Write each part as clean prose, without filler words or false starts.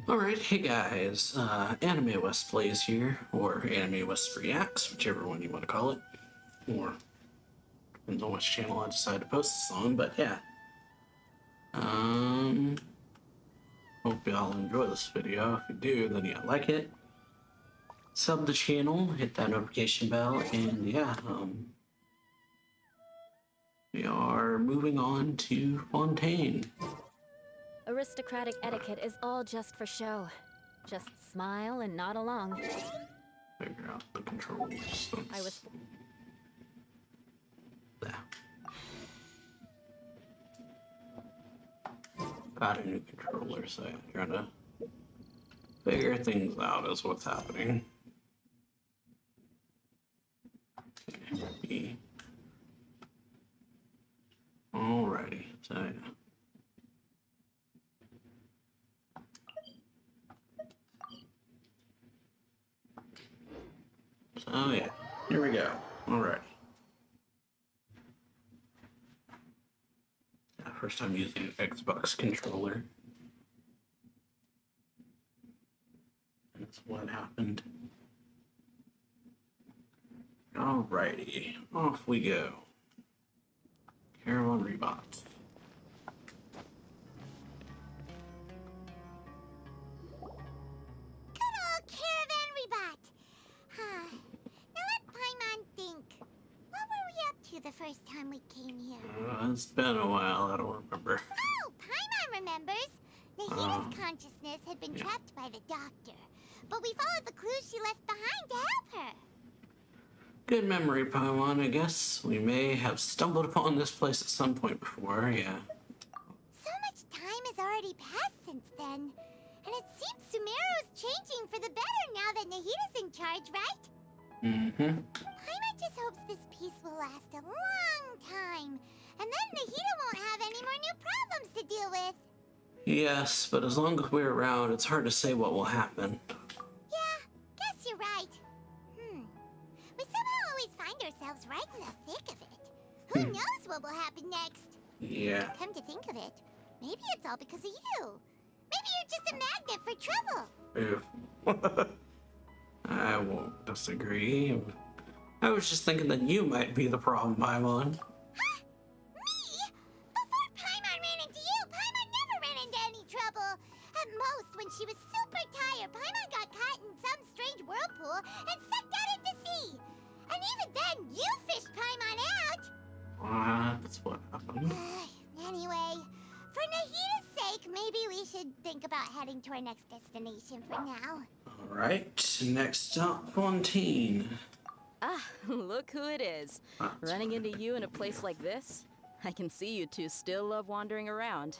Alright, hey guys, Anime West Plays here, or Anime West Reacts, whichever one you want to call it, or depends on which channel I decide to post this on, but yeah. Hope y'all enjoy this video. If you do, then yeah, like it, sub the channel, hit that notification bell, and yeah, we are moving on to Fontaine. Aristocratic etiquette is all just for show. Just smile and nod along. Figure out the controls. I was... There. Got a new controller, so I'm trying to figure things out as what's happening. Okay. Alrighty, so yeah. So yeah, here we go. Alrighty. Yeah, first time using an Xbox controller. That's what happened. Alrighty, off we go. Caravan Rebot. Good old Caravan Rebot. Now let Paimon think. What were we up to the first time we came here? It's been a while, I don't remember. Oh, Paimon remembers. Nahita's consciousness had been trapped by the doctor, but we followed the clues she left behind to help her. Good memory, Paimon, I guess. We may have stumbled upon this place at some point before, yeah. So much time has already passed since then, and it seems Sumeru's changing for the better now that Nahita's in charge, right? Mm-hmm. Paimon just hopes this peace will last a long time, and then Nahita won't have any more new problems to deal with. Yes, but as long as we're around, it's hard to say what will happen. Yeah, guess you're right. We somehow always find ourselves right in the thick of it. Who knows what will happen next? Yeah. Come to think of it, maybe it's all because of you. Maybe you're just a magnet for trouble. Ew. I won't disagree. I was just thinking that you might be the problem, Paimon. Huh? Me? Before Paimon ran into you, Paimon never ran into any trouble. At most, when she was super tired, Paimon got caught in some strange whirlpool and sucked out into sea. And even then, you fished Paimon out. That's what happened. Anyway, for Nahita's sake, maybe we should think about heading to our next destination for now. Alright, next up, Fontaine. Ah, look who it is. That's Running into you in a place like this? I can see you two still love wandering around.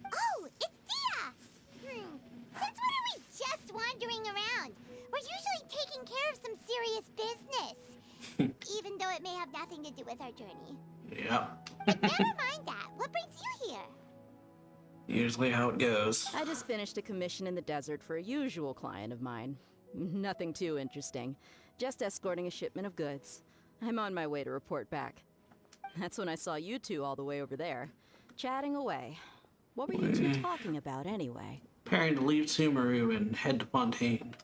Oh, it's Dia! Since when are we just wandering around? We're usually taking care of some serious business. Even though it may have nothing to do with our journey. Yeah. But never mind that. What brings you here? Usually how it goes. I just finished a commission in the desert for a usual client of mine. Nothing too interesting. Just escorting a shipment of goods. I'm on my way to report back. That's when I saw you two all the way over there, chatting away. What were you two talking about anyway? Preparing to leave Sumeru and head to Fontaine.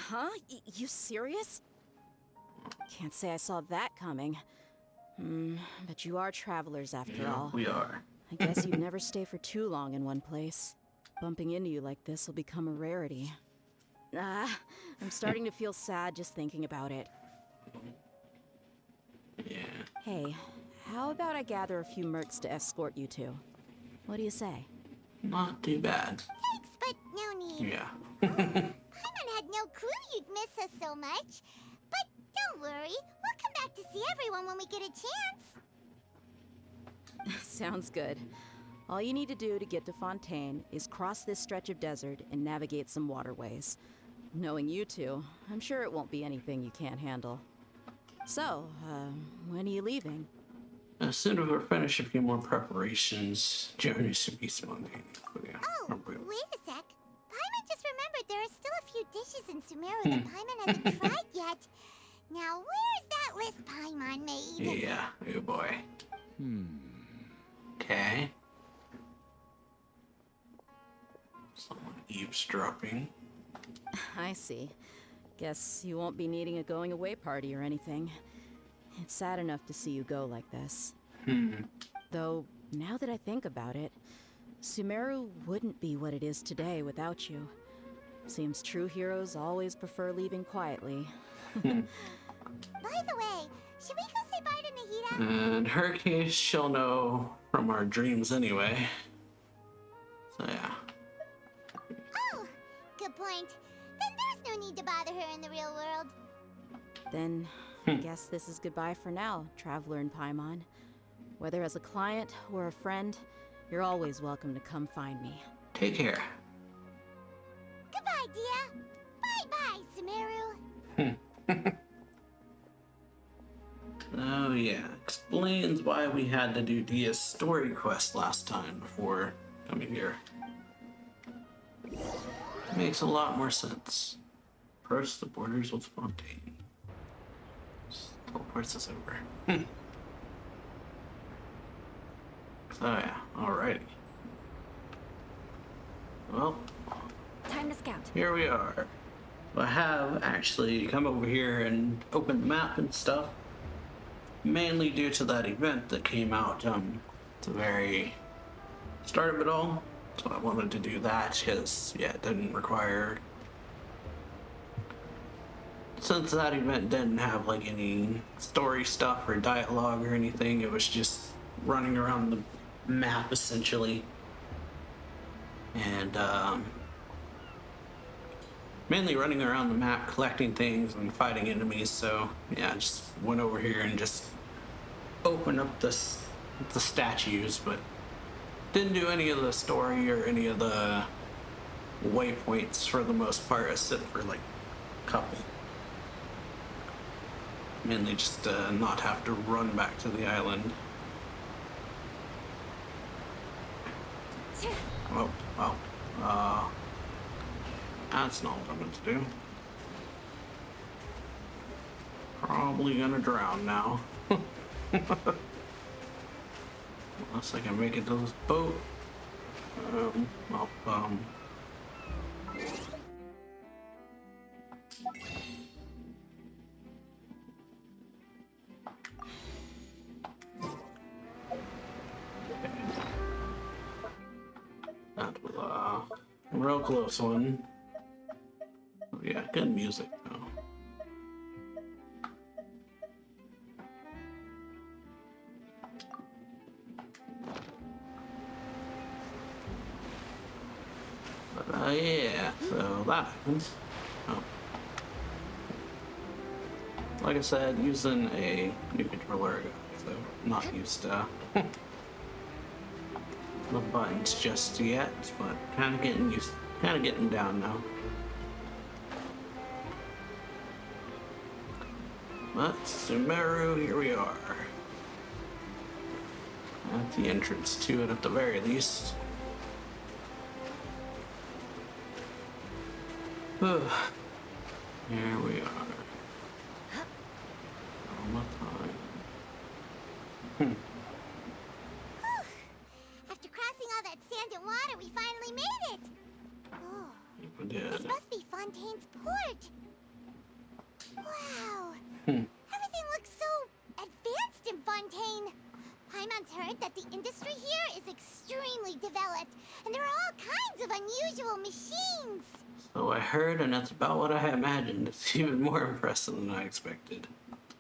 Huh? You serious? Can't say I saw that coming. But you are travelers after all. We are. I guess you'd never stay for too long in one place. Bumping into you like this will become a rarity. I'm starting to feel sad just thinking about it. Yeah. Hey, how about I gather a few mercs to escort you two? What do you say? Not too bad. Thanks, but no need. Yeah. Paimon had no clue you'd miss us so much. But don't worry, we'll come back to see everyone when we get a chance. Sounds good. All you need to do to get to Fontaine is cross this stretch of desert and navigate some waterways. Knowing you two, I'm sure it won't be anything you can't handle. So, when are you leaving? As soon as we finish a few more preparations, journey should be spontaneous. Yeah. Oh, wait a sec. Paimon just remembered there are still a few dishes in Sumeru that Paimon hasn't tried yet. Now, where's that list Paimon made? Yeah, oh boy. Okay. Someone eavesdropping. I see. Guess you won't be needing a going away party or anything. It's sad enough to see you go like this. Though, now that I think about it, Sumeru wouldn't be what it is today without you. Seems true heroes always prefer leaving quietly. By the way, should we go say bye to Nahida? In her case, she'll know from our dreams anyway. So yeah. Oh, good point. Then there's no need to bother her in the real world. Then, I guess this is goodbye for now, Traveler in Paimon. Whether as a client or a friend, you're always welcome to come find me. Take care. Goodbye, Dia. Bye-bye, Sumeru. Oh yeah, explains why we had to do Dia's story quest last time before coming here. Makes a lot more sense. Approach the borders with Fontaine. Just teleports us over. So yeah, alrighty. Well, Time to scout. here we are. I have actually come over here and opened the map and stuff. Mainly due to that event that came out at the very start of it all. So I wanted to do that because, yeah, it didn't require... Since that event didn't have like any story stuff or dialogue or anything, it was just running around the map essentially. And mainly running around the map collecting things and fighting enemies. So yeah, I just went over here and just opened up the statues, but didn't do any of the story or any of the waypoints for the most part, except for like a couple. Mainly just to not have to run back to the island. Oh, well, that's not what I meant to do. Probably gonna drown now. Unless I can make it to this boat. That was a real close one. Oh, yeah, good music though. But yeah, so that happens. Oh. Like I said, using a new controller, so not used to the buttons just yet, but kind of getting down now. But Sumeru, here we are. At the entrance to it at the very least. Here we are. All my time. After crossing all that sand and water, we finally made it. Oh, We did. this must be Fontaine's port. Wow. Everything looks so advanced in Fontaine. Paimon's heard that the industry here is extremely developed, and there are all kinds of unusual machines. So I heard, and that's about what I imagined. It's even more impressive than I expected.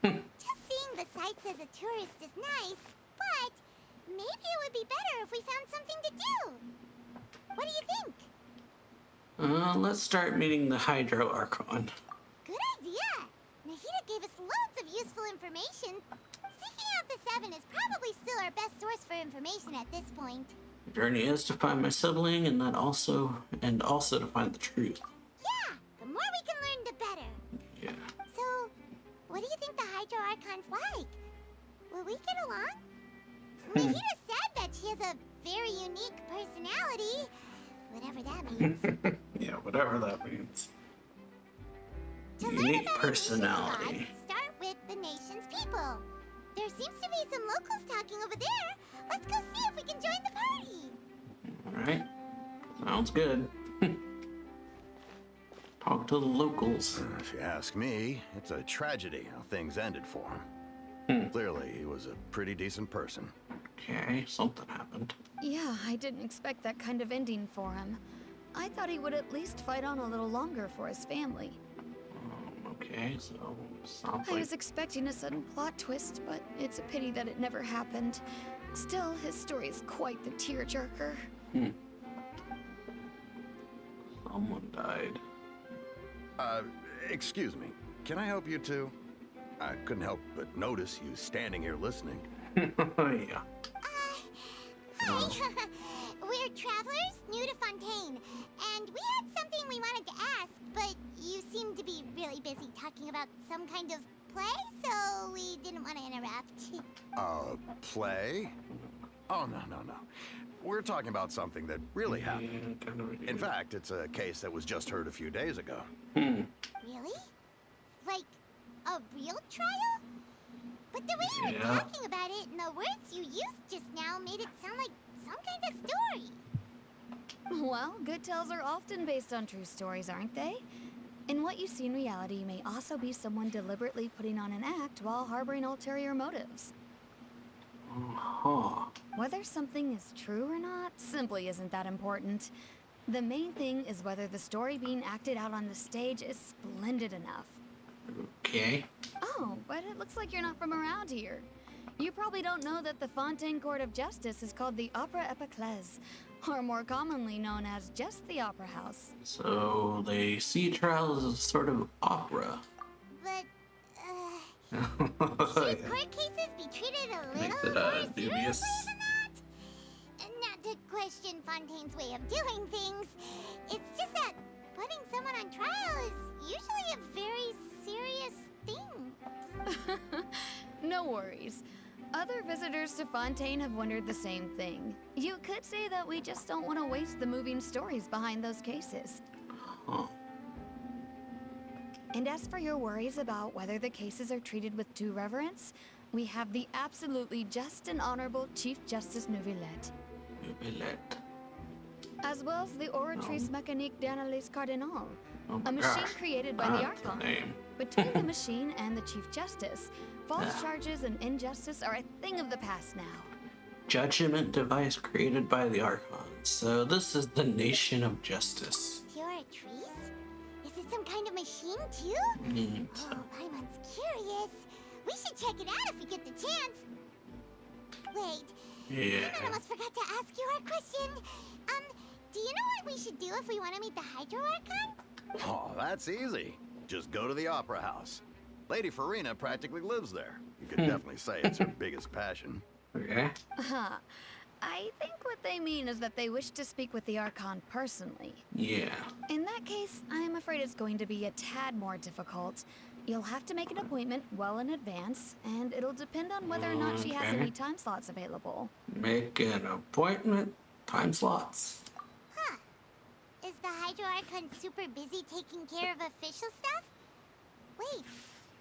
Just seeing the sights as a tourist is nice, but maybe it would be better if we found something to do. What do you think? Let's start meeting the Hydro Archon. Good idea. Nahida gave us loads of useful information. Seeking out the Seven is probably still our best source for information at this point. The journey is to find my sibling, and also to find the truth. Yeah, the more we can learn, the better. Yeah. So, what do you think the Hydro Archon's like? Will we get along? Nahida said that she has a very unique personality, whatever that means. Yeah, whatever that means. To learn Unique about personality. a nation's gods, start with the nation's people. There seems to be some locals talking over there. Let's go see if we can join the party. Alright. Sounds good. Talk to the locals. If you ask me, it's a tragedy how things ended for him. Clearly, he was a pretty decent person. Okay, something happened. Yeah, I didn't expect that kind of ending for him. I thought he would at least fight on a little longer for his family. Okay, so sounds I like was expecting a sudden plot twist, but it's a pity that it never happened. Still, his story is quite the tearjerker. someone died. Excuse me. Can I help you two? I couldn't help but notice you standing here listening. Yeah. Hi. We're travelers new to Fontaine, and we had something we wanted to ask, but you seem to be really busy talking about some kind of play, so we didn't want to interrupt. Play? Oh, no. We're talking about something that really happened. Yeah, kind of. In fact, it's a case that was just heard a few days ago. Really? Like, a real trial? But the way you were Yeah. talking about it and the words you used just now made it sound like some kind of story. Well, good tales are often based on true stories, aren't they? And what you see in reality may also be someone deliberately putting on an act while harboring ulterior motives. Huh. Whether something is true or not simply isn't that important. The main thing is whether the story being acted out on the stage is splendid enough. Okay. Oh, but it looks like you're not from around here. You probably don't know that the Fontaine Court of Justice is called the Opera Epiclese, or more commonly known as just the Opera House. So they see trials as a sort of opera. But, Yeah. should court cases be treated a Makes little it, more dubious. seriously than that? And not to question Fontaine's way of doing things, it's just that putting someone on trial is usually a very serious thing. No worries. Other visitors to Fontaine have wondered the same thing. You could say that we just don't want to waste the moving stories behind those cases. Huh. And as for your worries about whether the cases are treated with due reverence, we have the absolutely just and honorable Chief Justice Neuvillette, Neuvillette. as well as the Oratrice Mécanique d'Analyse Cardinal, Oh my a machine gosh. created by the That's the Archon. name. Between the machine and the Chief Justice, false Ah. charges and injustice are a thing of the past now. Judgment device created by the Archon. So this is the nation of justice. Pure trees? Is it some kind of machine too? So, Oh, Paimon's curious. We should check it out if we get the chance. Wait, yeah. I almost forgot to ask you our question. Do you know what we should do if we want to meet the Hydro Archon? Oh, that's easy. Just go to the Opera House. Lady Farina practically lives there. You could definitely say it's her biggest passion. Okay. I think what they mean is that they wish to speak with the Archon personally. Yeah. In that case, I'm afraid it's going to be a tad more difficult. You'll have to make an appointment well in advance, and it'll depend on whether or not she has Okay. any time slots available. Make an appointment. Time slots. Is the Hydro Archon super busy taking care of official stuff? Wait,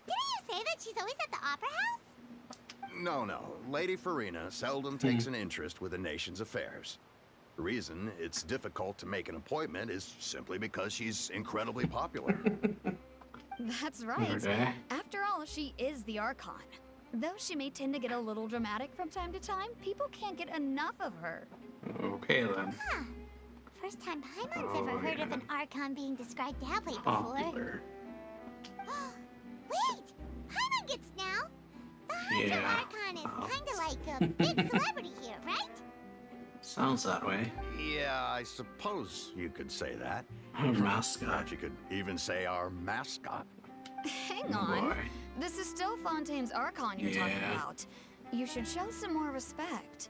didn't you say that she's always at the Opera House? No. Lady Farina seldom takes an interest with the nation's affairs. The reason it's difficult to make an appointment is simply because she's incredibly popular. That's right. Okay. After all, she is the Archon. Though she may tend to get a little dramatic from time to time, people can't get enough of her. Okay then. First time Paimon's Oh, ever heard of yeah. an Archon being described that way before. Popular. Wait! Paimon gets now! The Hydro Yeah. Archon is kinda like a big celebrity here, right? Sounds that way. Yeah, I suppose you could say that. Our mascot. You could even say our mascot. Hang on. Boy. This is still Fontaine's Archon you're talking Yeah. about. You should show some more respect.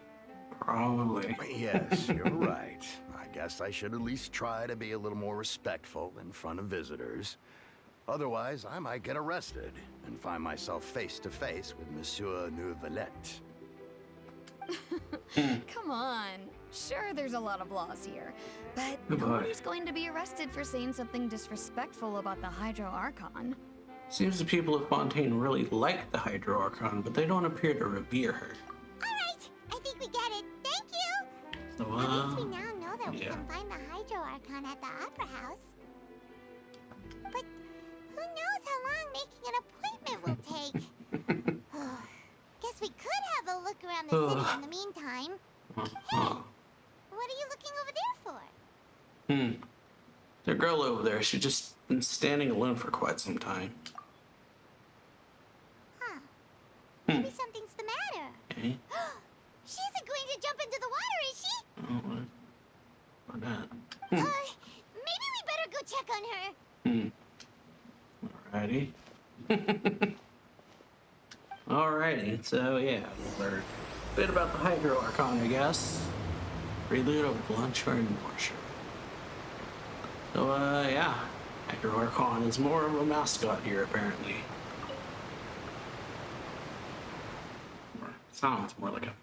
Probably. Yes, you're right. I guess I should at least try to be a little more respectful in front of visitors. Otherwise, I might get arrested and find myself face to face with Monsieur Neuvillette. Come on. Sure, there's a lot of laws here, but Goodbye. nobody's going to be arrested for saying something disrespectful about the Hydro Archon. Seems the people of Fontaine really like the Hydro Archon, but they don't appear to revere her. Alright, I think we get it. Thank you! So, At least we now know that we yeah. can find the Hydro Archon at the Opera House. But who knows how long making an appointment will take? Guess we could have a look around the city in the meantime. Hey, what are you looking over there for? The girl over there, she's just been standing alone for quite some time. Huh. Maybe something's the matter. Okay. She isn't going to jump into the water, is she? Oh, what that? Maybe we better go check on her. Alrighty. Alrighty, so yeah, we learned a bit about the Hydro Archon, I guess. Prelude over the lunch or more sure. So, yeah. Hydro Archon is more of a mascot here, apparently. Or sounds more like a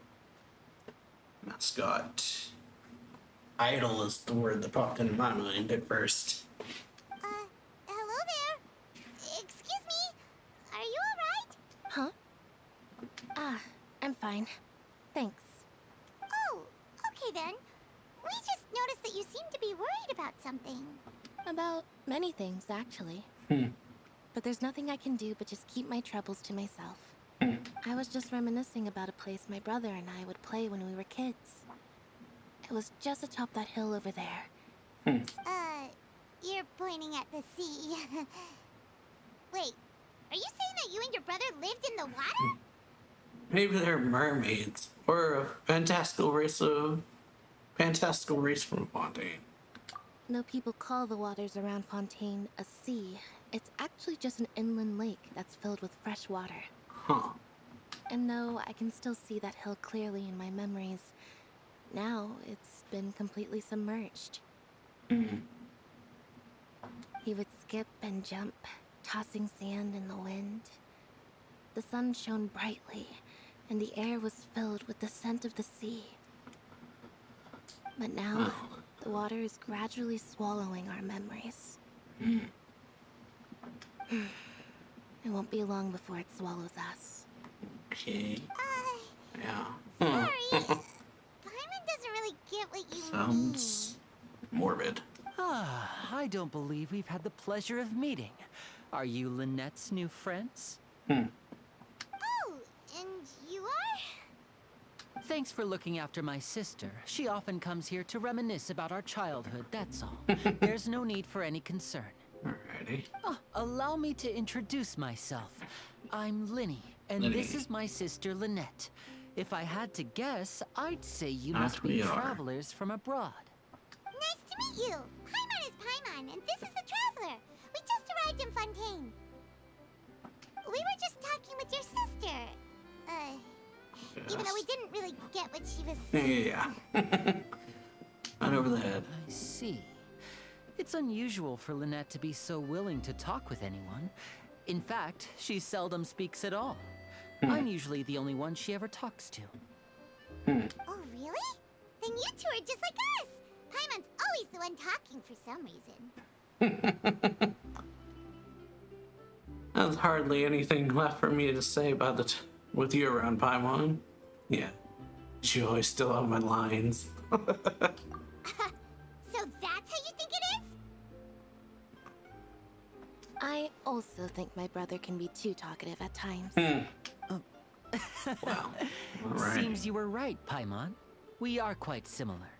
mascot. Idol is the word that popped into my mind at first. Hello there. Excuse me. Are you alright? Huh? I'm fine. Thanks. Oh, okay then. We just noticed that you seem to be worried about something. About many things, actually. But there's nothing I can do but just keep my troubles to myself. I was just reminiscing about a place my brother and I would play when we were kids. It was just atop that hill over there. You're pointing at the sea. Wait, are you saying that you and your brother lived in the water? Maybe they're mermaids or a fantastical race from Fontaine. No people call the waters around Fontaine a sea. It's actually just an inland lake that's filled with fresh water. Huh. And no, I can still see that hill clearly in my memories. Now, it's been completely submerged. He would skip and jump, tossing sand in the wind. The sun shone brightly, and the air was filled with the scent of the sea. But now, the water is gradually swallowing our memories. It won't be long before it swallows us. Okay. Yeah. Sorry. Paimon doesn't really get what you Sounds morbid. I don't believe we've had the pleasure of meeting. Are you Lynette's new friends? mean. Oh, and you are? Thanks for looking after my sister. She often comes here to reminisce about our childhood, that's all. There's no need for any concern. Alrighty. Allow me to introduce myself. I'm Linny, and this is my sister Lynette. If I had to guess, I'd say you must be travelers from abroad. Nice to meet you. Paimon is Paimon, and this is the Traveler. We just arrived in Fontaine. We were just talking with your sister. Even though we didn't really get what she was saying. Yeah. Right over the head. I see. It's unusual for Lynette to be so willing to talk with anyone. In fact, she seldom speaks at all. I'm usually the only one she ever talks to. Oh, really? Then you two are just like us. Paimon's always the one talking for some reason. There's hardly anything left for me to say about with you around, Paimon. Yeah. You always still have my lines. So that's how you think it is? I also think my brother can be too talkative at times. Wow. Alright. Seems you were right, Paimon. We are quite similar.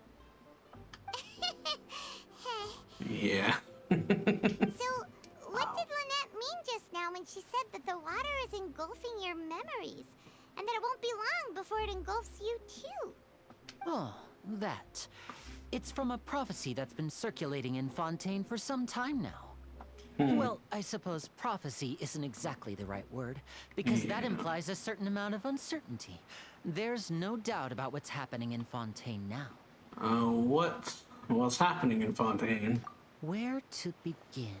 Yeah. So, what did Lynette mean just now when she said that the water is engulfing your memories? And that it won't be long before it engulfs you too? Oh, that. It's from a prophecy that's been circulating in Fontaine for some time now. Well, I suppose prophecy isn't exactly the right word, because that implies a certain amount of uncertainty. There's no doubt about what's happening in Fontaine now. What's happening in Fontaine? Where to begin?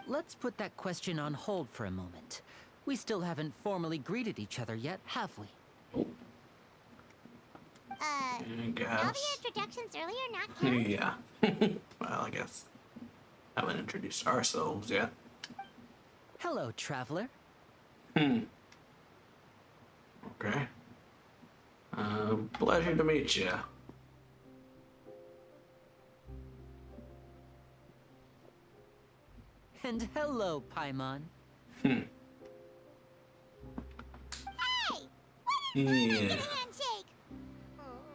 Let's put that question on hold for a moment. We still haven't formally greeted each other yet, have we? I guess. All the introductions earlier not count? Yeah. Well, I guess. Haven't introduced ourselves yet. Hello, traveler. Okay. Pleasure to meet you. And hello, Paimon. Hey! What Yeah. a handshake!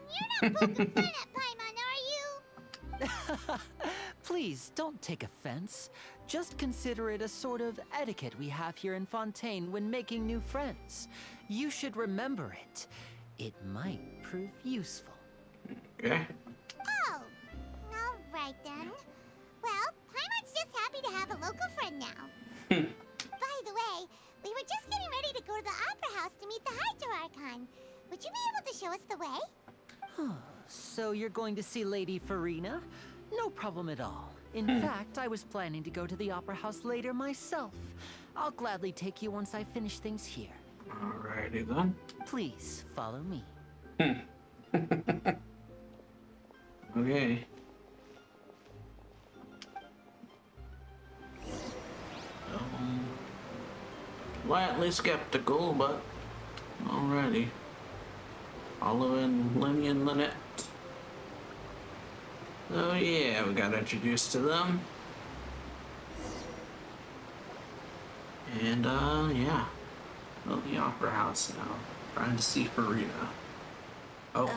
You're not poking fun at Paimon, are you? Please, don't take offense. Just consider it a sort of etiquette we have here in Fontaine when making new friends. You should remember it. It might prove useful. Okay. Oh, all right then. Well, Paimon's just happy to have a local friend now. By the way, we were just getting ready to go to the Opera House to meet the Hydro Archon. Would you be able to show us the way? So you're going to see Lady Farina? No problem at all. In fact, I was planning to go to the Opera House later myself. I'll gladly take you once I finish things here. Alrighty then. Please, follow me. Okay. Slightly skeptical, but alrighty. Following Lenny and Lynette. Oh yeah, we got introduced to them. And yeah. Well, the Opera House now. Trying to see Farina. Oh.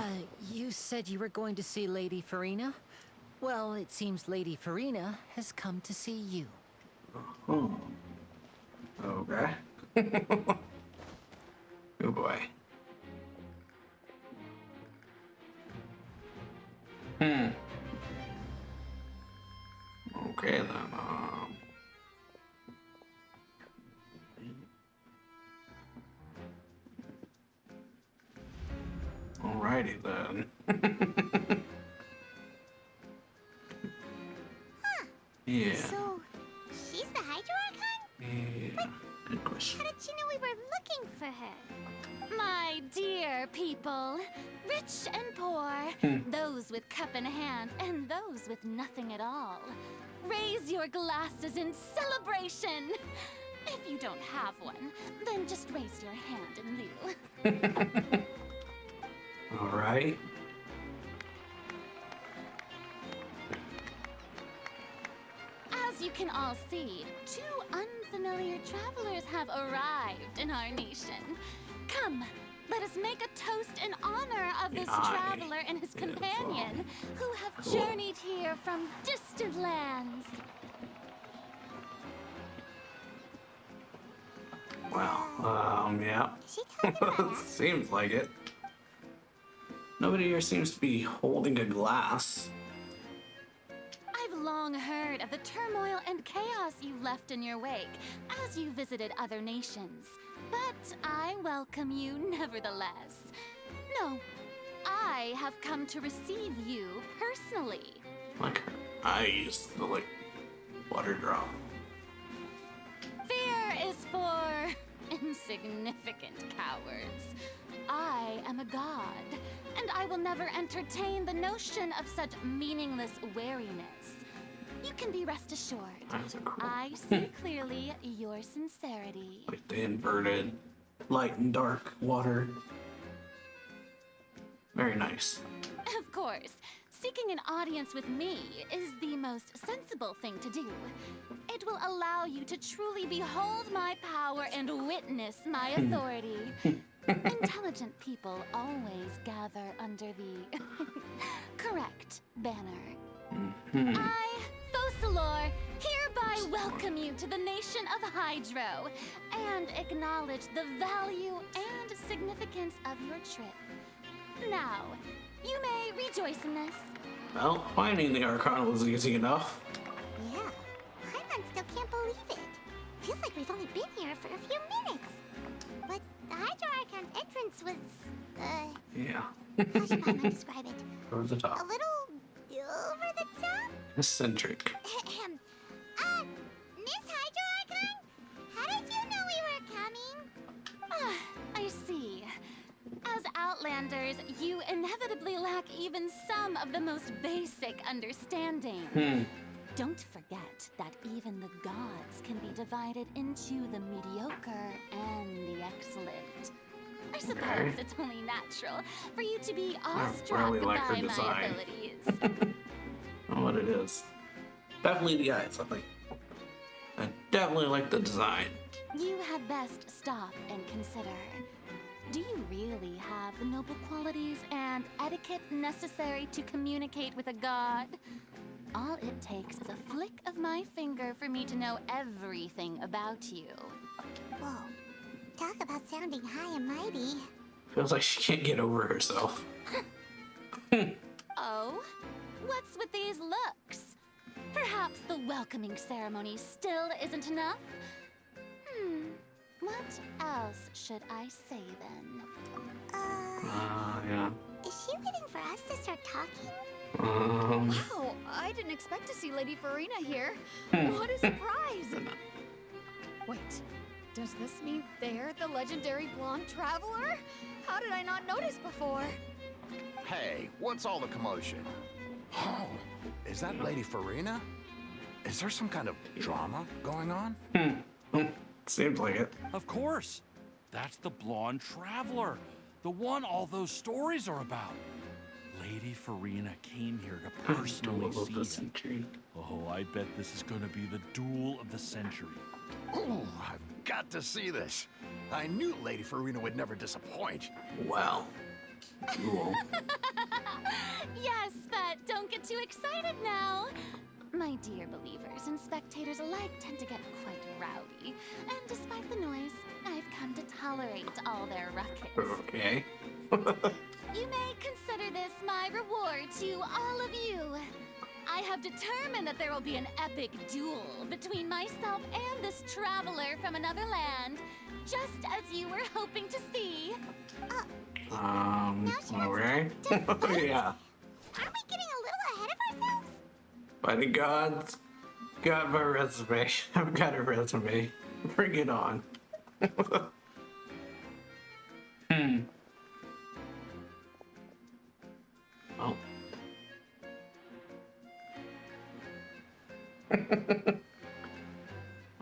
You said you were going to see Lady Farina? Well, it seems Lady Farina has come to see you. Oh. Okay. Oh boy. Okay then. Alrighty then. Yeah. So, she's the Hydro Archon? Yeah. Good question. How did she know we were looking for her? My dear people, rich and poor, those with cup in hand and those with nothing at all, raise your glasses in celebration. If you don't have one, then just raise your hand in lieu. Alright. As you can all see, two unfamiliar travelers have arrived in our nation. Come, let us make a toast in honor of this traveler and his companion who have journeyed here from distant lands. Well, yeah. Is she talking about us? Seems like it. Nobody here seems to be holding a glass. I've long heard of the turmoil and chaos you left in your wake as you visited other nations, but I welcome you nevertheless. No, I have come to receive you personally. Like her eyes, the like water drop. Fear is for insignificant cowards. I am a god, and I will never entertain the notion of such meaningless wariness. You can be rest assured. Eyes are cool. I see clearly your sincerity. Like the inverted light and dark water. Very nice. Of course, seeking an audience with me is the most sensible thing to do. It will allow you to truly behold my power and witness my authority. Intelligent people always gather under the correct banner. I, Fosalor, hereby welcome you to the nation of Hydro and acknowledge the value and significance of your trip. Now, you may rejoice in this. Well, finding the Archon was easy enough. Yeah, Paimon still can't believe it. Feels like we've only been here for a few minutes. But the Hydro Archon's entrance was, Yeah. how should Paimon describe it? Over the A top. little over the top? Eccentric. Miss Hydro Archon? How did you know we were coming? I see. As Outlanders, you inevitably lack even some of the most basic understanding. Don't forget that even the gods can be divided into the mediocre and the excellent. I suppose it's only natural for you to be awestruck really like her by my design. abilities. I don't know what it is. Definitely the eyes. I'm like, definitely like the design. You had best stop and consider. Do you really have the noble qualities and etiquette necessary to communicate with a god? All it takes is a flick of my finger for me to know everything about you. Whoa. Talk about sounding high and mighty. Feels like she can't get over herself. Oh? What's with these looks? Perhaps the welcoming ceremony still isn't enough? What else should I say then? Yeah. Is she waiting for us to start talking? Wow, I didn't expect to see Lady Farina here. What a surprise! Wait, does this mean they're the legendary blonde traveler? How did I not notice before? Hey, what's all the commotion? Oh, is that Lady Farina? Is there some kind of drama going on? Seems like it. Of course. That's the blonde traveler. The one all those stories are about. Lady Farina came here to personally Duel of the see him. century. Oh, I bet this is gonna be the duel of the century. Oh, I've got to see this. I knew Lady Farina would never disappoint. Wow. Cool. Yes, but don't get too excited now. My dear believers and spectators alike tend to get quite rowdy, and despite the noise, I've come to tolerate all their ruckus. Okay. You may consider this my reward to all of you. I have determined that there will be an epic duel between myself and this traveler from another land, just as you were hoping to see. Alright. Yeah. Aren't we getting a little ahead of ourselves? By the gods, got my resume. I've got a resume. Bring it on. Oh.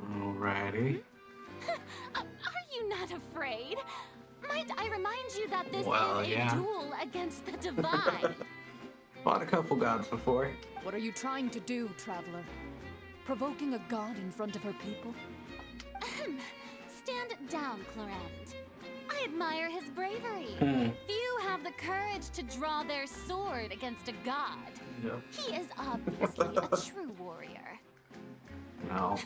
Alrighty. Are you not afraid? Might I remind you that this Well, is a yeah. duel against the divine? Fought a couple gods before. What are you trying to do, traveler? Provoking a god in front of her people? Stand down, Clorand. I admire his bravery. Few have the courage to draw their sword against a god. Yep. He is obviously a true warrior. No.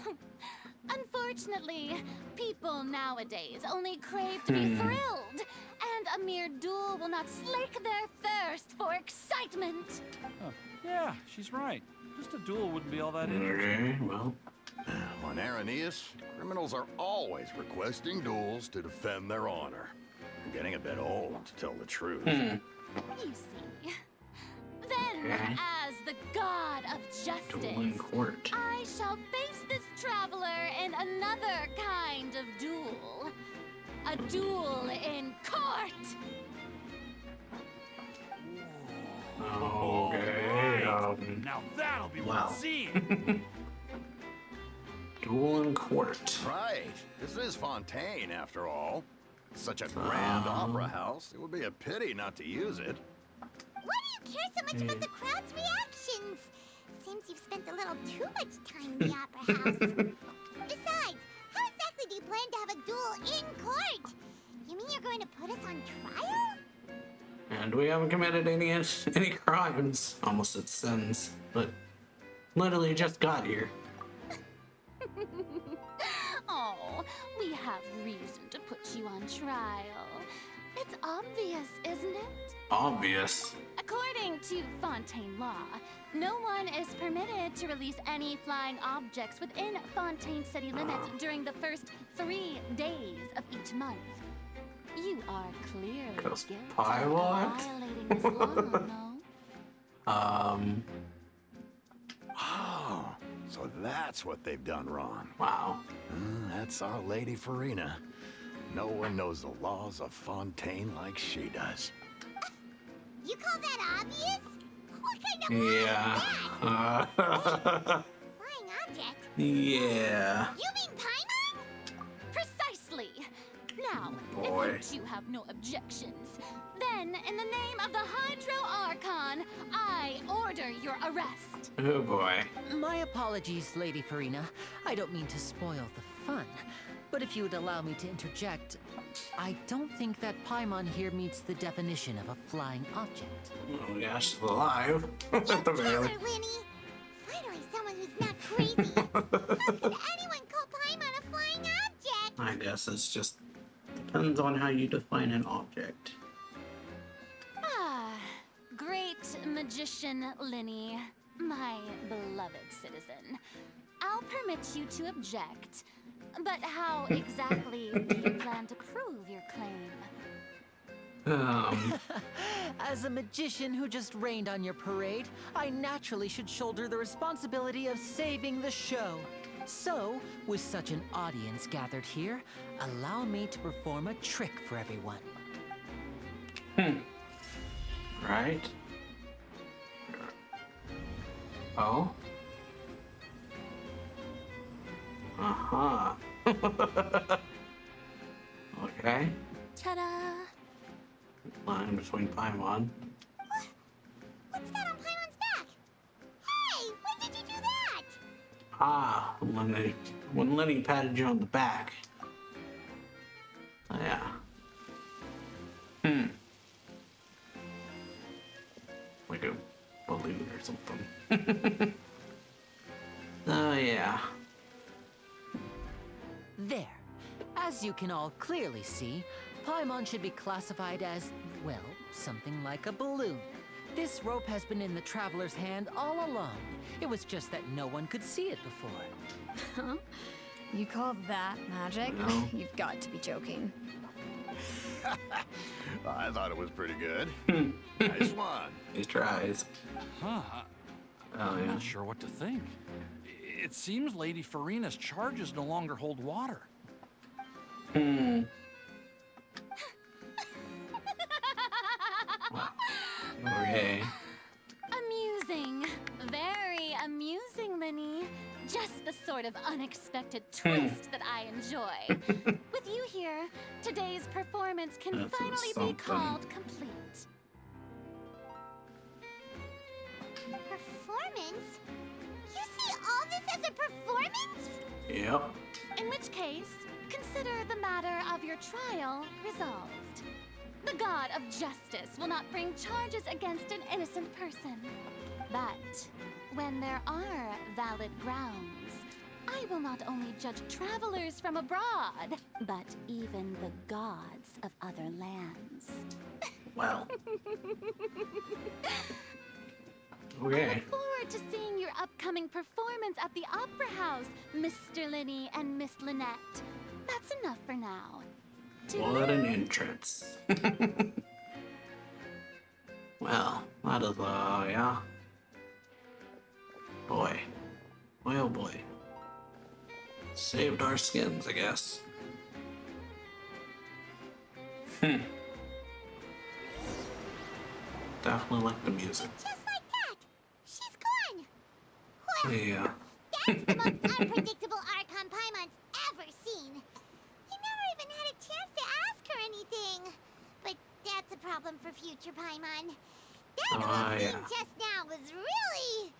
Unfortunately, people nowadays only crave to be thrilled, and a mere duel will not slake their thirst for excitement. Oh, yeah, she's right. Just a duel wouldn't be all that interesting. Okay, well. On Araneus, criminals are always requesting duels to defend their honor. I'm getting a bit old, to tell the truth. You see. Then, Okay. as the god of Duel in justice, court. I shall face this traveler in another kind of duel. A duel in court! Okay. Now that'll be Wow. worth seeing. Duel in court. Right. This is Fontaine, after all. Such a grand opera house. It would be a pity not to use it. Why do you care so much about the crowd's reactions? Seems you've spent a little too much time in the opera house. Besides, how exactly do you plan to have a duel in court? You mean you're going to put us on trial? And we haven't committed any crimes. Almost said sins, but literally just got here. Oh, we have reason to put you on trial. It's obvious, isn't it? Obvious. According to Fontaine law, no one is permitted to release any flying objects within Fontaine city limits during the first 3 days of each month. You are clearly Goes guilty pilot? of violating this law, no? Oh, so that's what they've done wrong. Wow. That's our Lady Farina. No one knows the laws of Fontaine like she does. You call that obvious? What kind of law Yeah. is that? Flying object? Yeah. You mean Paimon? Precisely. Now, Boy. if you two have no objections, then in the name of the Hydro Archon, I order your arrest. Oh boy. My apologies, Lady Farina. I don't mean to spoil the fun. But if you would allow me to interject, I don't think that Paimon here meets the definition of a flying object. Oh yeah, she's alive. You killed her, Winnie! Finally, someone who's not crazy. How could anyone call Paimon a flying object? I guess it's just depends on how you define an object. Ah, great magician Linny, my beloved citizen. I'll permit you to object, but how exactly do you plan to prove your claim? As a magician who just rained on your parade, I naturally should shoulder the responsibility of saving the show. So, with such an audience gathered here, allow me to perform a trick for everyone. Right? Oh? Uh-huh. Okay. Ta-da! Line between Paimon. What's that on Paimon's back? Hey, when did you do that? Ah, when Lenny patted you on the back. Oh, yeah. Like a balloon or something. Oh, yeah. There. As you can all clearly see, Paimon should be classified as, well, something like a balloon. This rope has been in the Traveler's hand all along. It was just that no one could see it before. Huh? You call that magic? No. You've got to be joking. I thought it was pretty good. Nice one. He tries. Huh. Oh, I'm yeah. not sure what to think. It seems Lady Farina's charges no longer hold water. Okay. Amusing. Very amusing, Linny. Just the sort of unexpected twist that I enjoy. With you here, today's performance can That's finally be something. called complete. Performance? You see all this as a performance? Yep. In which case, consider the matter of your trial resolved. The god of justice will not bring charges against an innocent person. But when there are valid grounds, I will not only judge travelers from abroad, but even the gods of other lands. Well. I Okay. look forward to seeing your upcoming performance at the Opera House, Mr. Linny and Miss Lynette. That's enough for now. What an entrance. Well, that is, yeah. Boy. Boy, oh boy. Saved our skins, I guess. Definitely like the music. Just like that. She's gone. Well, Yeah. that's the most unpredictable Archon Paimon's ever seen. You never even had a chance to ask her anything. But that's a problem for future Paimon. That whole scene yeah. just now was really...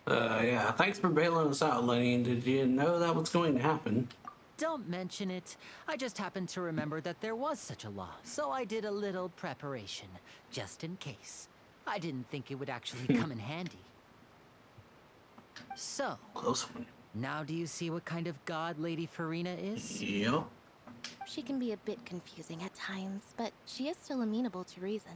Yeah, thanks for bailing us out, Lenny. Did you know that was going to happen? Don't mention it. I just happened to remember that there was such a law, so I did a little preparation, just in case. I didn't think it would actually come in handy. So, Close one. now do you see what kind of god Lady Farina is? Yep. She can be a bit confusing at times, but she is still amenable to reason.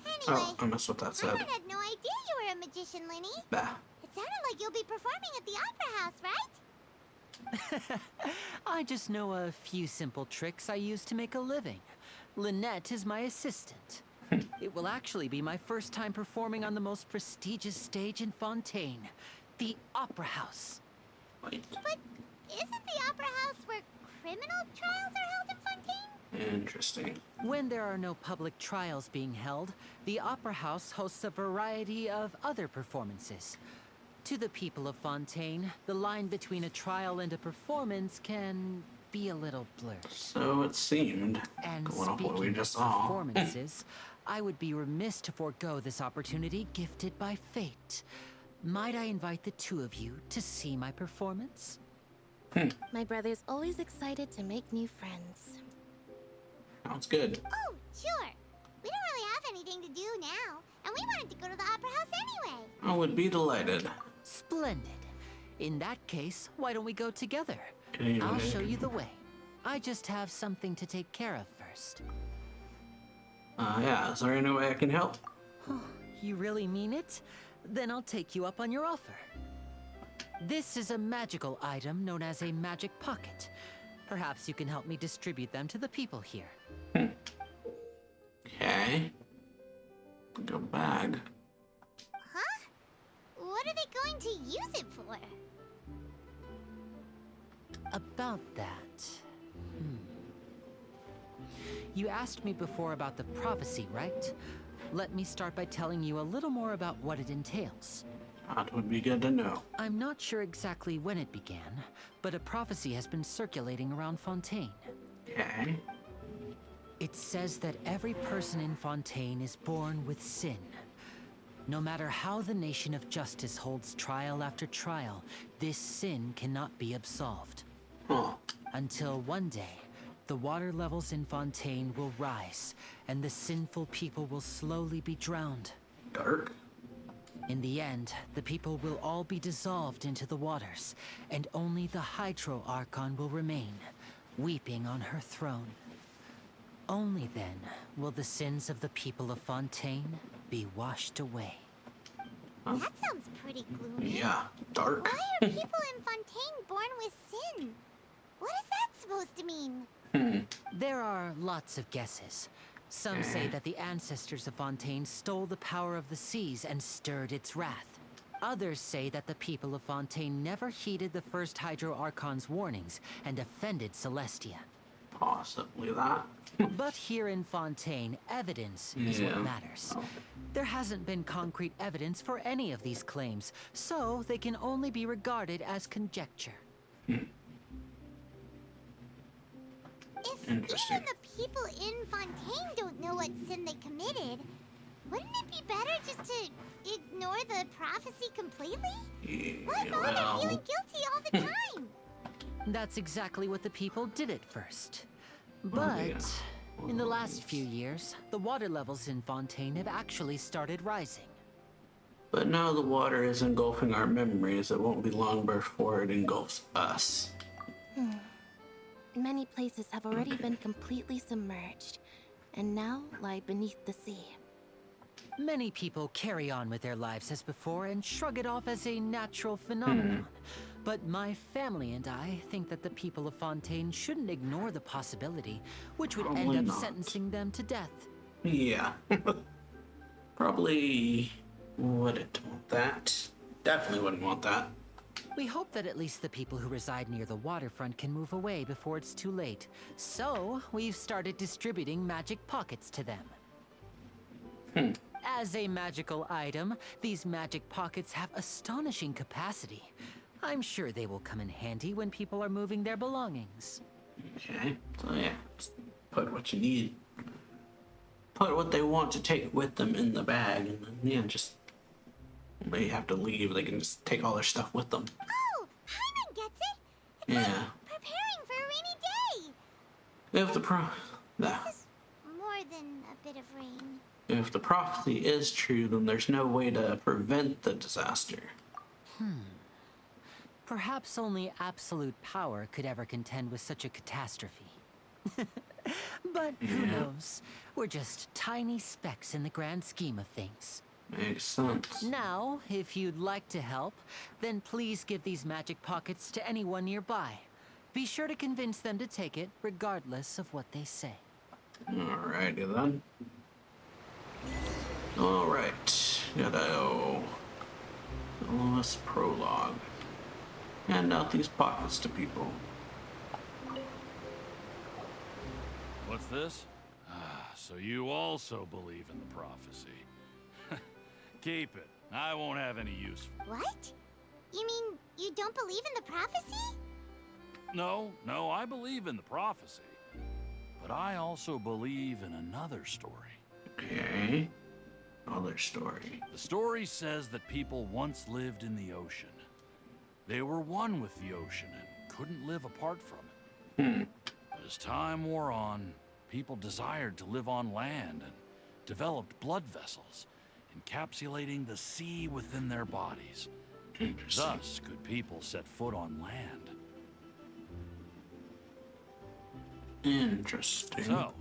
Anyway, Oh, I missed what that said. I had no idea you were a magician, Linny. Bah. It sounded like you'll be performing at the Opera House, right? I just know a few simple tricks I use to make a living. Lynette is my assistant. It will actually be my first time performing on the most prestigious stage in Fontaine, the Opera House. Wait. But isn't the Opera House where criminal trials are held in Fontaine? Interesting. When there are no public trials being held, the Opera House hosts a variety of other performances. To the people of Fontaine, the line between a trial and a performance can be a little blurred. So it seemed, And going off what we speaking just of saw. performances, I would be remiss to forego this opportunity gifted by fate. Might I invite the two of you to see my performance? My brother's always excited to make new friends. Sounds good. Oh, sure. We don't really have anything to do now, and we wanted to go to the Opera House anyway. I would be delighted. Splendid. In that case, why don't we go together? Okay. I'll show you the way. I just have something to take care of first. Yeah, is there any way I can help? You really mean it? Then I'll take you up on your offer. This is a magical item known as a magic pocket. Perhaps you can help me distribute them to the people here. Okay. Go bag. Huh? What are they going to use it for? About that. You asked me before about the prophecy, right? Let me start by telling you a little more about what it entails. That would be good to know. I'm not sure exactly when it began, but a prophecy has been circulating around Fontaine. Okay. It says that every person in Fontaine is born with sin. No matter how the nation of justice holds trial after trial, this sin cannot be absolved. Huh. Until one day, the water levels in Fontaine will rise, and the sinful people will slowly be drowned. Dark. In the end, the people will all be dissolved into the waters, and only the Hydro Archon will remain, weeping on her throne. Only then will the sins of the people of Fontaine be washed away. That sounds pretty gloomy. Yeah, dark. Why are people in Fontaine born with sin? What is that supposed to mean? There are lots of guesses. Some say that the ancestors of Fontaine stole the power of the seas and stirred its wrath. Others say that the people of Fontaine never heeded the first Hydro Archon's warnings and offended Celestia. Possibly that. But here in Fontaine, evidence is Yeah. what matters. There hasn't been concrete evidence for any of these claims, so they can only be regarded as conjecture. If Interesting. even the people in Fontaine don't know what sin they committed, wouldn't it be better just to ignore the prophecy completely? Why bother feeling guilty all the time? That's exactly what the people did at first. yeah. But in the last few years, the water levels in Fontaine have actually started rising. But now the water is engulfing our memories. It won't be long before it engulfs us. Many places have already been completely submerged, and now lie beneath the sea. Many people carry on with their lives as before and shrug it off as a natural phenomenon. But my family and I think that the people of Fontaine shouldn't ignore the possibility, which would Probably end up not. sentencing them to death. Yeah. Probably wouldn't want that. Definitely wouldn't want that. We hope that at least the people who reside near the waterfront can move away before it's too late. So, we've started distributing magic pockets to them. As a magical item, these magic pockets have astonishing capacity. I'm sure they will come in handy when people are moving their belongings. Okay. So yeah, just put what you need. Put what they want to take with them in the bag, and then yeah, just when they have to leave, they can just take all their stuff with them. Oh, Paimon gets it. It's Yeah. like preparing for a rainy day. If the This is more than a bit of rain. if the prophecy is true, then there's no way to prevent the disaster. Perhaps only absolute power could ever contend with such a catastrophe. But who knows? We're just tiny specks in the grand scheme of things. Makes sense. Now, if you'd like to help, then please give these magic pockets to anyone nearby. Be sure to convince them to take it, regardless of what they say. Alrighty then. Alright. Gotta Soloist Prologue. Hand out these pockets to people. What's this? So you also believe in the prophecy. Keep it. I won't have any use for it. What? You mean you don't believe in the prophecy? No, I believe in the prophecy. But I also believe in another story. Okay. particular story? The story says that people once lived in the ocean. They were one with the ocean and couldn't live apart from it. But as time wore on, people desired to live on land and developed blood vessels, encapsulating the sea within their bodies. Thus could people set foot on land. Interesting. So,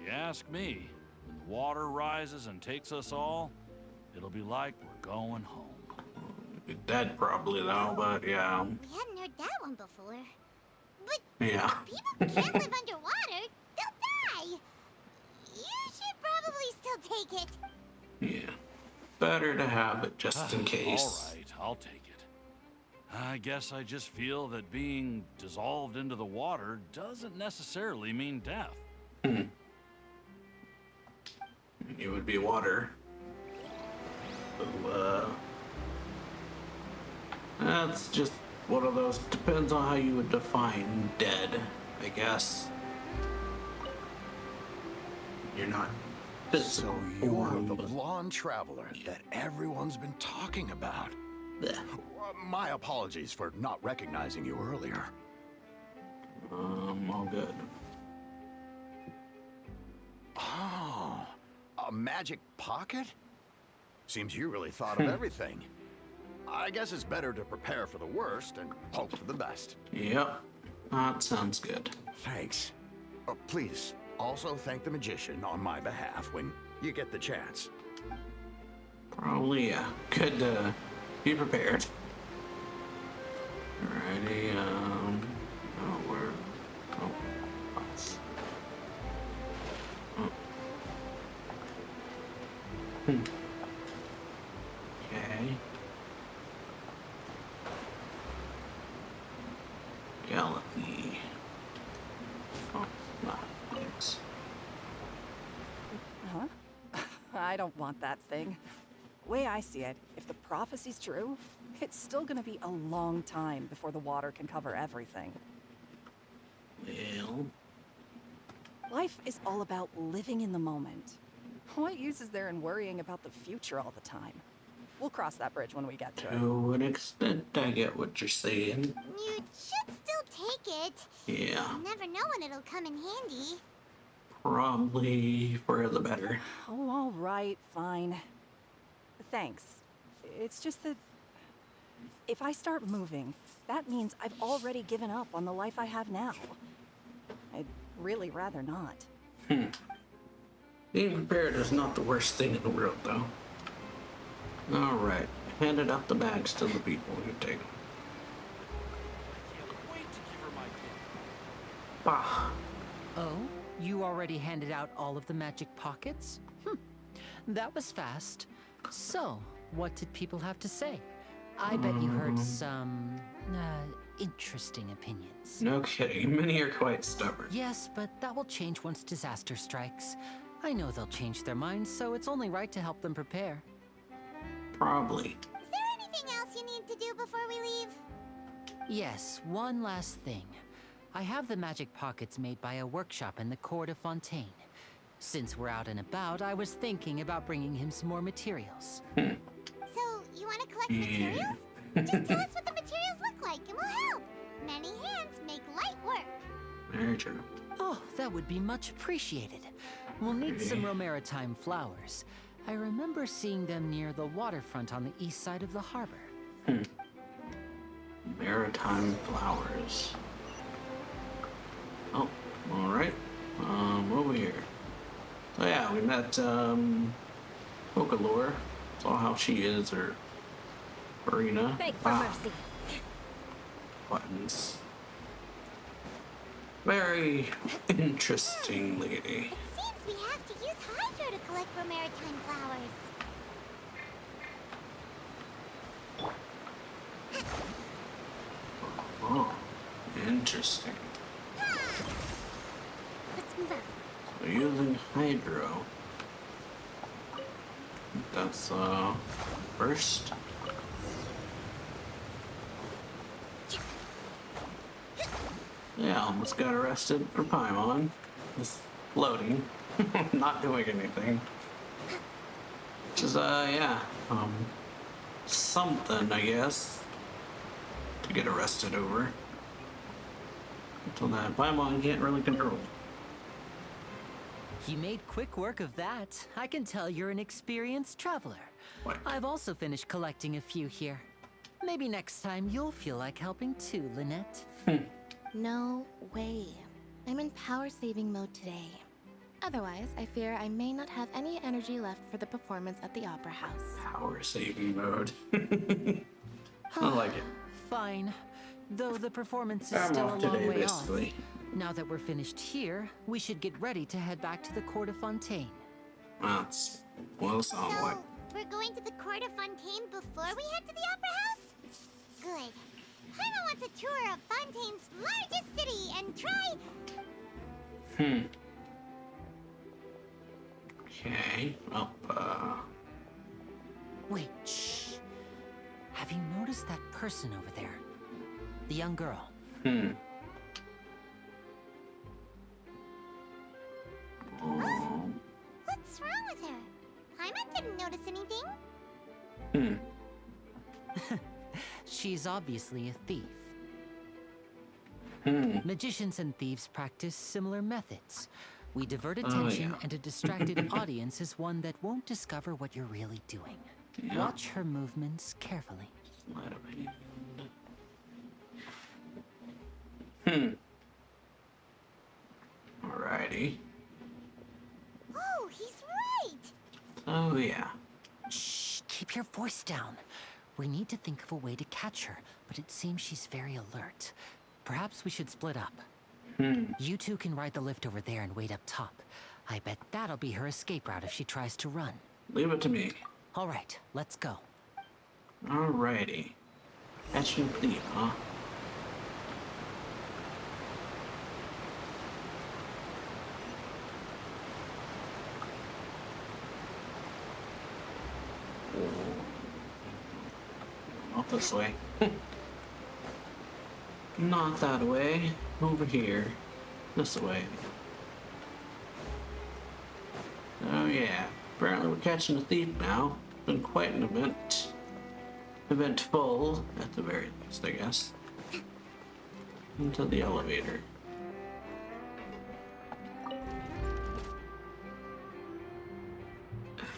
if you ask me, when the water rises and takes us all, it'll be like we're going home. You're dead probably though, but yeah. We hadn't heard that one before. But Yeah. people can't live underwater. They'll die. You should probably still take it. Yeah. Better to have it just in case. All right, I'll take it. I guess I just feel that being dissolved into the water doesn't necessarily mean death. It would be water. So, that's just one of those. Depends on how you would define dead, I guess. You're not. So you're the blonde traveler that everyone's been talking about. Blech. My apologies for not recognizing you earlier. All good. Oh, a magic pocket? Seems you really thought of everything. I guess it's better to prepare for the worst and hope for the best. Yep. That sounds good. Thanks. Please, also thank the magician on my behalf when you get the chance. Probably, yeah. Good to be prepared. Alrighty, oh, where? Oh, us. Oh. Okay. Galaxy. Oh, nah, thanks. Huh? I don't want that thing. Way I see it, if the prophecy's true, it's still gonna be a long time before the water can cover everything. Well, Life is all about living in the moment. What use is there in worrying about the future all the time? We'll cross that bridge when we get to it. to an extent, I get what you're saying. You should still take it. Yeah, You never know when it'll come in handy. probably for the better. Oh, all right, fine. Thanks. It's just that if I start moving, that means I've already given up on the life I have now. I'd really rather not. Being prepared is not the worst thing in the world, though. Alright, handed out the bags to the people who take them. Can't wait to give her my gift. Bah! Oh, you already handed out all of the magic pockets? That was fast. So, what did people have to say? I bet you heard some, interesting opinions. No kidding, many are quite stubborn. Yes, but that will change once disaster strikes. I know they'll change their minds, so it's only right to help them prepare. Probably. Is there anything else you need to do before we leave? Yes, one last thing. I have the magic pockets made by a workshop in the court of Fontaine. Since we're out and about, I was thinking about bringing him some more materials. So, you want to collect materials? Just tell us what the materials look like and we'll help. Many hands make light work. Very true. Oh, that would be much appreciated. We'll need some Romaritime flowers. I remember seeing them near the waterfront on the east side of the harbor. Maritime flowers. Oh, alright. Over here. So yeah, we met, Pocalore. Saw how she is, or Farina. Beg for mercy. Buttons. Very interesting lady. It seems we have to use Hydro to collect for maritime flowers. Oh, interesting. Let's move out. So using Hydro. That's, first. Yeah, almost got arrested for Paimon. Just floating. Not doing anything. is, yeah, something, I guess, to get arrested over. Until that Paimon can't really control. You made quick work of that. I can tell you're an experienced traveler. What? I've also finished collecting a few here. Maybe next time you'll feel like helping too, Lynette. No way. I'm in power saving mode today. Otherwise, I fear I may not have any energy left for the performance at the Opera House. Power saving mode. I like it. Fine. Though the performance is I'm still off a long today, way basically. off. Now that we're finished here, we should get ready to head back to the court of Fontaine. That's well, sound like. So, we're going to the court of Fontaine before we head to the Opera House? Good. Paimon wants a tour of Fontaine's largest city and try... Okay, well, Wait, shh. Have you noticed that person over there? The young girl. What's wrong with her? Paimon didn't notice anything. She's obviously a thief. Magicians and thieves practice similar methods. We divert attention, yeah. and a distracted audience is one that won't discover what you're really doing. Yeah. Watch her movements carefully. Sleight of hand. Alrighty. Oh, he's right. Oh, yeah. Shh, keep your voice down. We need to think of a way to catch her, but it seems she's very alert. Perhaps we should split up. You two can ride the lift over there and wait up top. I bet that'll be her escape route if she tries to run. Leave it to me. All right, let's go. Alrighty. Catch and thief, huh? Not this way. Not that way. Over here. This way. Oh yeah. Apparently we're catching a thief now. Been quite an event. Eventful, at the very least, I guess. Into the elevator.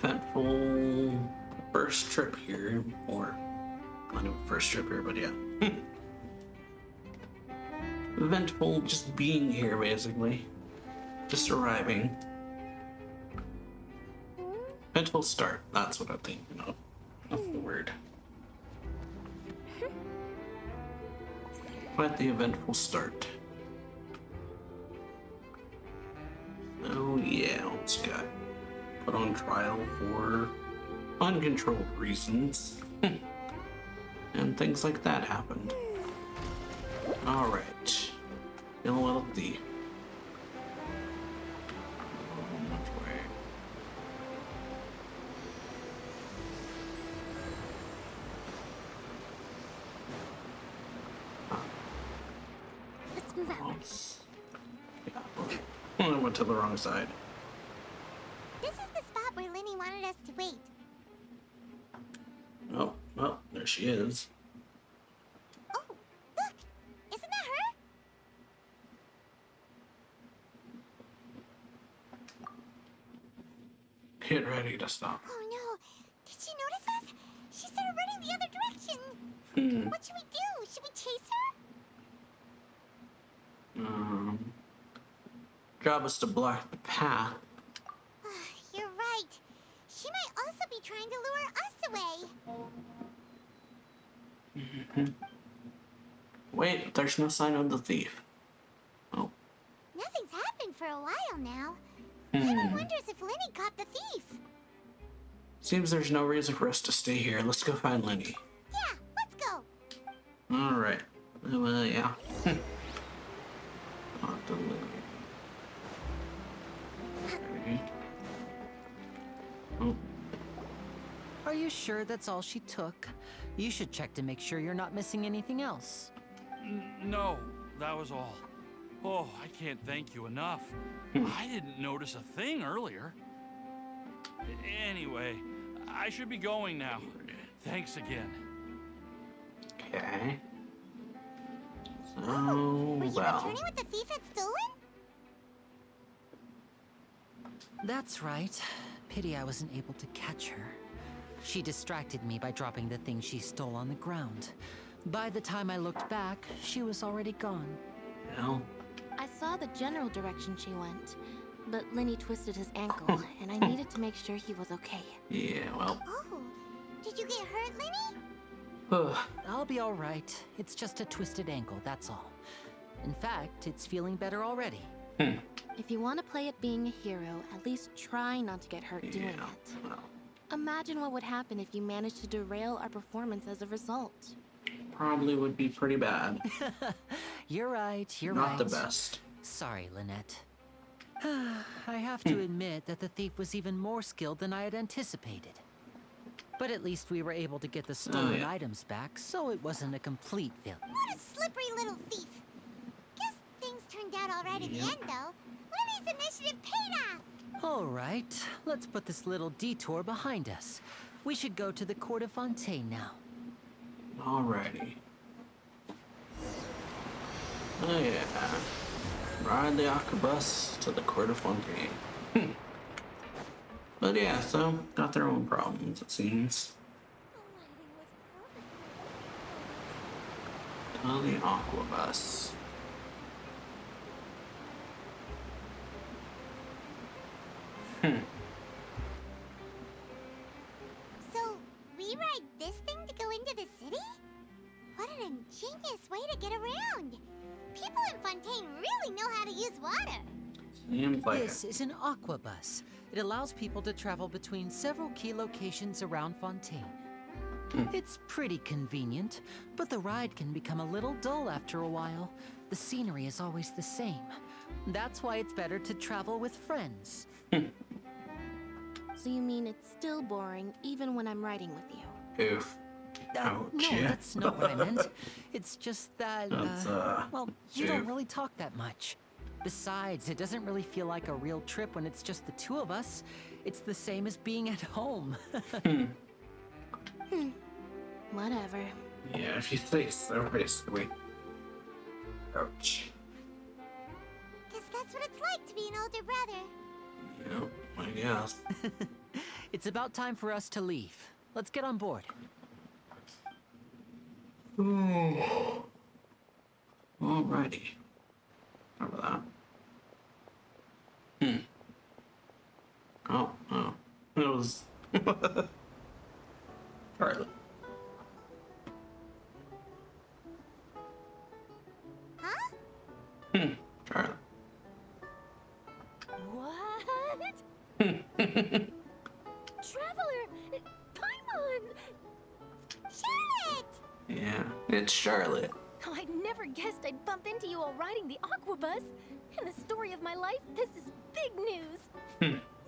Eventful first trip here, or not even first trip here, but yeah. Eventful just being here, basically. Just arriving. Eventful start, that's what I'm thinking of. That's the word. Quite the eventful start. Oh yeah, it's got put on trial for uncontrolled reasons. And things like that happened. Alright. Ill the which way? Let's move out. Yeah, I went to the wrong side. This is the spot where Lenny wanted us to wait. Oh, well, there she is. Oh, look! Isn't that her? Get ready to stop. Oh no! Did she notice us? She started running the other direction. What should we do? Should we chase her? Job is to block the path. You're right. She might also be trying to lure us away. Wait, there's no sign of the thief. Oh. Nothing's happened for a while now. Paimon wonders if Lenny caught the thief. Seems there's no reason for us to stay here. Let's go find Lenny. Yeah, let's go. Alright. Well, yeah. Not the Lenny. Okay. Oh. Are you sure that's all she took? You should check to make sure you're not missing anything else. No, that was all. Oh, I can't thank you enough. I didn't notice a thing earlier. Anyway, I should be going now. Thanks again. Okay. So, Were you well. returning what the thief had stolen? That's right. Pity I wasn't able to catch her. She distracted me by dropping the thing she stole on the ground. By the time I looked back, she was already gone. Well, I saw the general direction she went, but Lenny twisted his ankle, and I needed to make sure he was okay. yeah, well. Oh, did you get hurt, Lenny? Ugh. I'll be all right. It's just a twisted ankle, that's all. In fact, it's feeling better already. If you want to play at being a hero, at least try not to get hurt doing Yeah, it. well, Imagine what would happen if you managed to derail our performance as a result. probably would be pretty bad. You're right, you're Not right. the best. Sorry, Lynette. I have to admit that the thief was even more skilled than I had anticipated. But at least we were able to get the stolen yeah. items back, so it wasn't a complete failure. What a slippery little thief. Guess things turned out all right in the end, though. Lenny's initiative paid off. All right, let's put this little detour behind us. We should go to the court of Fontaine now. Alrighty. Oh yeah. Ride the Aquabus to the court of Fontaine. But yeah, so got their own problems, it seems. To the Aquabus. So, we ride this thing to go into the city? What an ingenious way to get around. People in Fontaine really know how to use water. Seems like This is an aquabus. It allows people to travel between several key locations around Fontaine. It's pretty convenient, but the ride can become a little dull after a while. The scenery is always the same. That's why it's better to travel with friends. So you mean it's still boring even when I'm riding with you? oof. Ouch. No, that's not what I meant. It's just that, That's, well, you don't oof. really talk that much. Besides, it doesn't really feel like a real trip when it's just the two of us. It's the same as being at home. Whatever. Yeah, if you say so, basically. Ouch. Guess that's what it's like to be an older brother. Yep, I guess. It's about time for us to leave. Let's get on board. Alrighty. Remember that. Oh. It was... Charlotte. Huh? Charlotte. What? Traveler! Paimon! Charlotte! Yeah, it's Charlotte. Oh, I never guessed I'd bump into you while riding the Aquabus. In the story of my life, this is big news.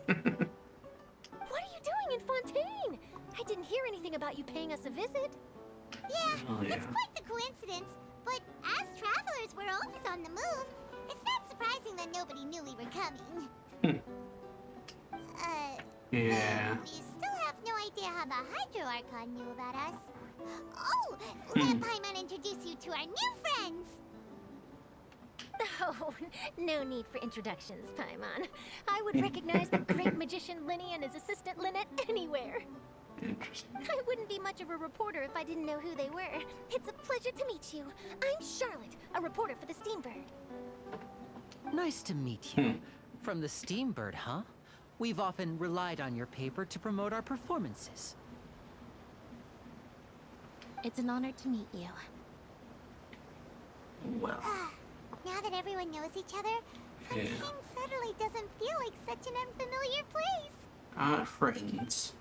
What are you doing in Fontaine? I didn't hear anything about you paying us a visit. Yeah, Oh, yeah. it's quite the coincidence. But as travelers, we're always on the move. It's not surprising that nobody knew we were coming. Yeah. We still have no idea how the Hydro Archon knew about us. Oh, let Paimon introduce you to our new friends. Oh, no need for introductions, Paimon. I would recognize the great magician Lenny and his assistant Lynette anywhere. Interesting. I wouldn't be much of a reporter if I didn't know who they were. It's a pleasure to meet you. I'm Charlotte, a reporter for the Steambird. Nice to meet you. From the Steambird, huh? We've often relied on your paper to promote our performances. It's an honor to meet you. Well, Now that everyone knows each other, Yeah. Fontaine suddenly doesn't feel like such an unfamiliar place. got friends.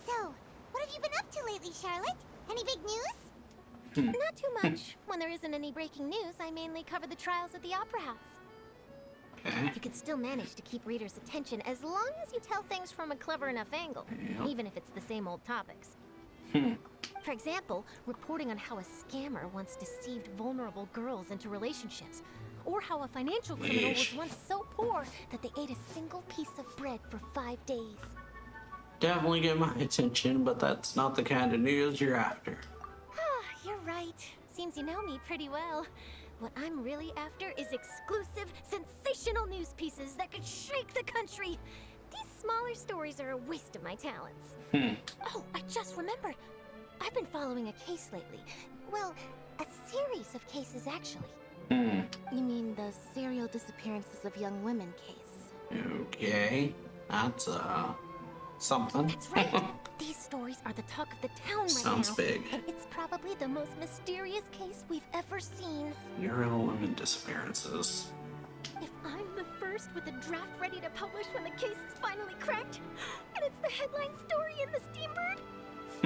So, what have you been up to lately, Charlotte? Any big news? Not too much. When there isn't any breaking news, I mainly cover the trials at the Opera House. Okay. You can still manage to keep readers' attention as long as you tell things from a clever enough angle, Yep. even if it's the same old topics. For example, reporting on how a scammer once deceived vulnerable girls into relationships, or how a financial criminal was Yeesh. once so poor that they ate a single piece of bread for 5 days. definitely get my attention, but that's not the kind of news you're after. You're right. Seems you know me pretty well. What I'm really after is exclusive, sensational news pieces that could shake the country. These smaller stories are a waste of my talents. Oh, I just remembered. I've been following a case lately. Well, a series of cases, actually. You mean the serial disappearances of young women case? Okay, that's something. That's right. These stories are the talk of the town right Sounds now. big. And it's probably the most mysterious case we've ever seen. Serial women disappearances. If I'm the first with a draft ready to publish when the case is finally cracked, and it's the headline story in the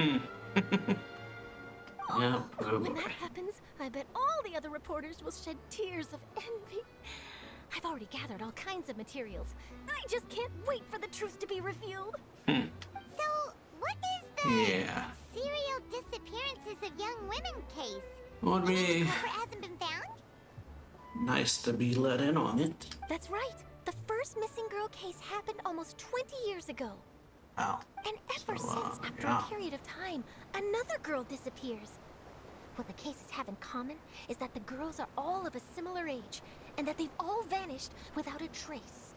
Steambird. Yeah, oh When boy. that happens, I bet all the other reporters will shed tears of envy. I've already gathered all kinds of materials. I just can't wait for the truth to be revealed. So, what is the Yeah. serial disappearances of young women case? Would be Culprit hasn't been found? nice to be let in on it. That's right. The first missing girl case happened almost 20 years ago. Wow. And ever So, since, after yeah. a period of time, another girl disappears. What the cases have in common is that the girls are all of a similar age, and that they've all vanished without a trace.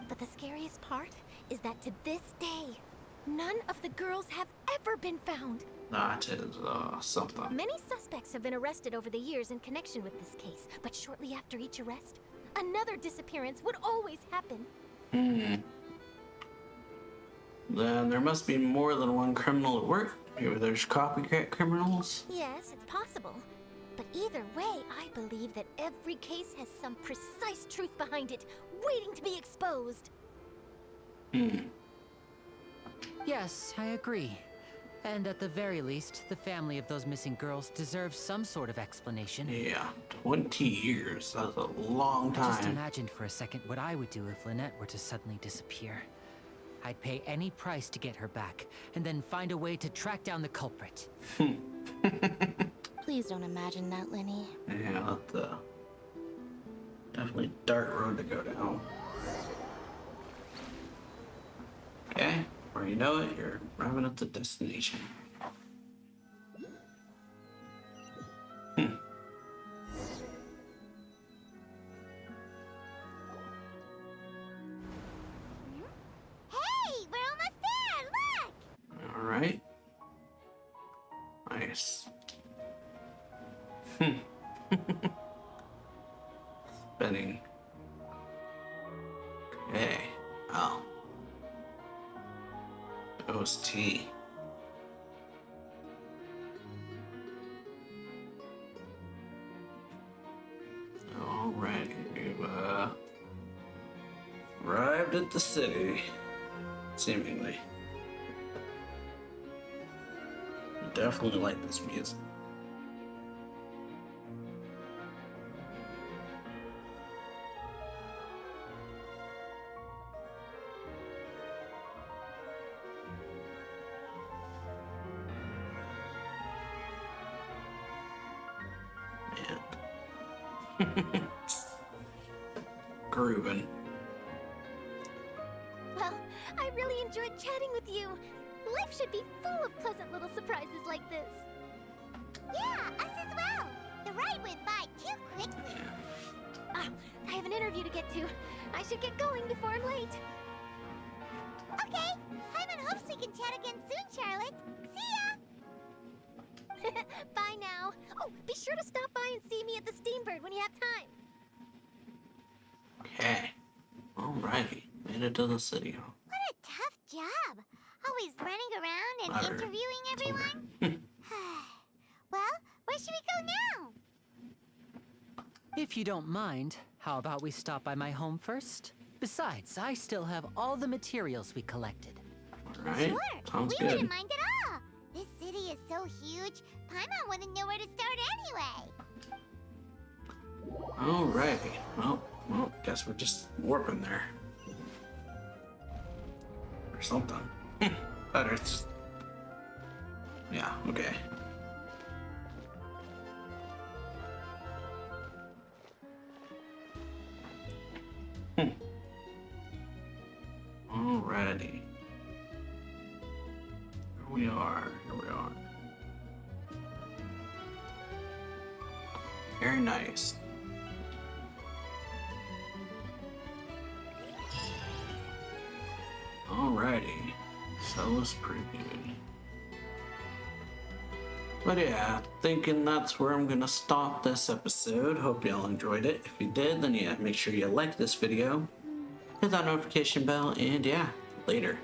But the scariest part is that to this day, none of the girls have ever been found. That is something. Many suspects have been arrested over the years in connection with this case, but shortly after each arrest, another disappearance would always happen. Then there must be more than one criminal at work. Maybe there's copycat criminals. Yes, it's possible. But either way, I believe that every case has some precise truth behind it, waiting to be exposed. Yes, I agree. And at the very least, the family of those missing girls deserves some sort of explanation. Yeah, 20 years. That's a long Just time. imagine for a second what I would do if Lynette were to suddenly disappear. I'd pay any price to get her back, and then find a way to track down the culprit. Please don't imagine that, Lenny. Yeah, that's definitely a dark road to go down. Okay, before you know it, you're arriving at the destination. Hey, we're almost there! Look! All right. Nice. Spinning. Okay. Oh. OST. Alright, we've arrived at the city, seemingly. Definitely like this music. Man. Grooving. Well, I really enjoyed chatting with you. Life should be full of pleasant little surprises like this. Yeah, us as well. The ride went by too quickly. I have an interview to get to. I should get going before I'm late. Okay, Hyman hopes we can chat again soon, Charlotte. See ya! Bye now. Oh, be sure to stop by and see me at the Steambird when you have time. Okay. Alrighty. Made it to the city. What a tough job. Always running around and Ladder. interviewing everyone. Well, where should we go now? If you don't mind, how about we stop by my home first? Besides, I still have all the materials we collected. Alright. Sure, Sounds we good. wouldn't mind at all. This city is so huge, Paimon wouldn't know where to start anyway. Alrighty. Well, guess we're just warping there. Or something. Better, it's just... Yeah, okay. Alrighty. are. Here we are. Very nice. Alrighty. Soloist preview. But yeah, thinking that's where I'm gonna stop this episode. Hope y'all enjoyed it. If you did, then yeah, make sure you like this video, hit that notification bell, and yeah, later.